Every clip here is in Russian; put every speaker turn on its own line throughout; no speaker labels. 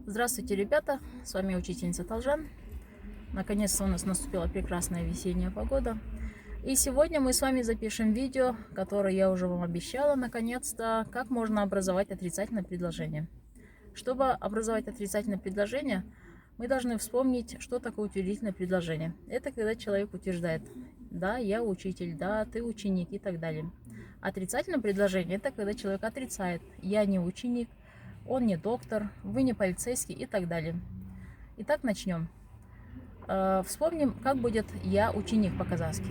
Здравствуйте, ребята! С вами учительница Талжан. Наконец-то у нас наступила прекрасная весенняя погода. И сегодня мы с вами запишем видео, которое я уже вам обещала, наконец-то, как можно образовать отрицательное предложение. Чтобы образовать отрицательное предложение, мы должны вспомнить, что такое утвердительное предложение. Это когда человек утверждает: да, я учитель, да, ты ученик и так далее. Отрицательное предложение – это когда человек отрицает: я не ученик, он не доктор, вы не полицейский и так далее. Итак, начнем. Вспомним, как будет «я ученик» по-казахски.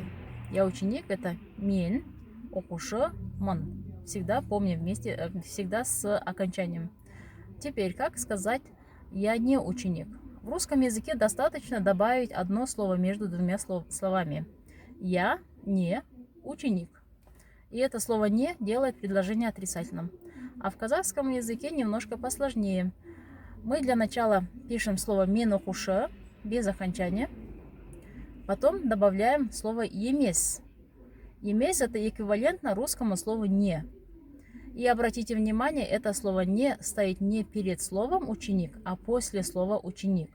«Я ученик» – это «мен окушы мын». Всегда помним вместе, всегда с окончанием. Теперь, как сказать «я не ученик»? В русском языке достаточно добавить одно слово между двумя словами. «Я не ученик». И это слово «не» делает предложение отрицательным. А в казахском языке немножко посложнее. Мы для начала пишем слово «мен окушы» без окончания. Потом добавляем слово «емес». «Емес» – это эквивалентно русскому слову «не». И обратите внимание, это слово «не» стоит не перед словом «ученик», а после слова «ученик».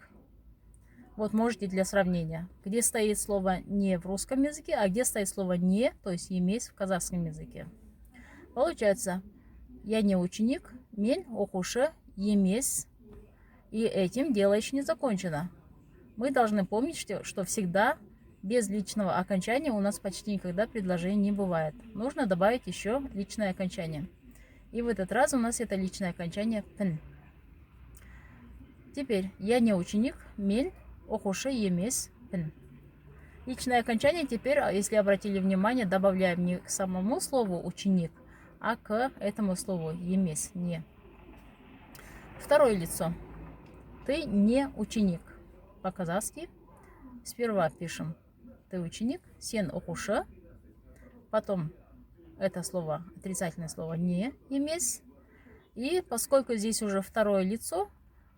Вот можете для сравнения, где стоит слово «не» в русском языке, а где стоит слово «не», то есть «емес» в казахском языке. Получается, я не ученик, мен окушы емес. И этим дело еще не закончено. Мы должны помнить, что всегда без личного окончания у нас почти никогда предложений не бывает. Нужно добавить еще личное окончание. И в этот раз у нас это личное окончание «пін». Теперь я не ученик, мен окушы емес пін. Личное окончание теперь, если обратили внимание, добавляем не к самому слову «ученик», а к этому слову «емес», «не». Второе лицо. Ты не ученик. По-казахски сперва пишем «ты ученик», «сен окушы», потом это слово, отрицательное слово «не», «емес». И поскольку здесь уже второе лицо,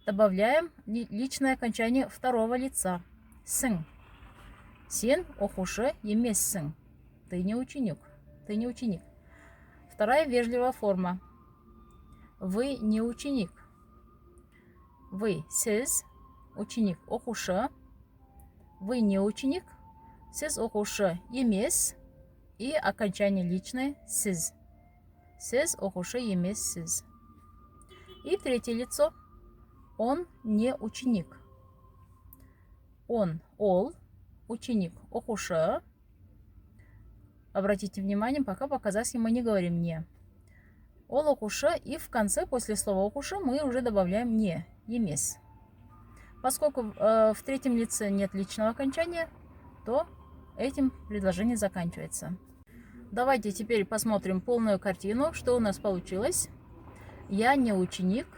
добавляем личное окончание второго лица «сын». «Сен окушы емессің». Ты не ученик. Ты не ученик. Вторая вежливая форма. Вы не ученик. Вы, сіз, ученик, окушы. Вы не ученик, сіз окушы емес. И окончание личное сіз. Сіз окушы емессіз. И третье лицо. Он не ученик. Он, ол, ученик, окушы. Обратите внимание, пока по-казахски мы не говорим «не». Ол окушы, и в конце, после слова окушы, мы уже добавляем «не», «емес». Поскольку в третьем лице нет личного окончания, то этим предложение заканчивается. Давайте теперь посмотрим полную картину, что у нас получилось. Я не ученик,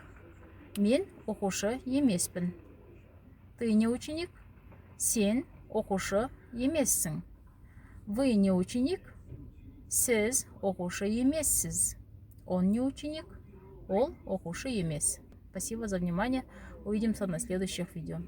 мен окушы емеспін. Ты не ученик, сен окушы емессің. Вы не ученик, сіз окушы емессіз. Он не ученик, ол окушы емес. Спасибо за внимание. Увидимся на следующих видео.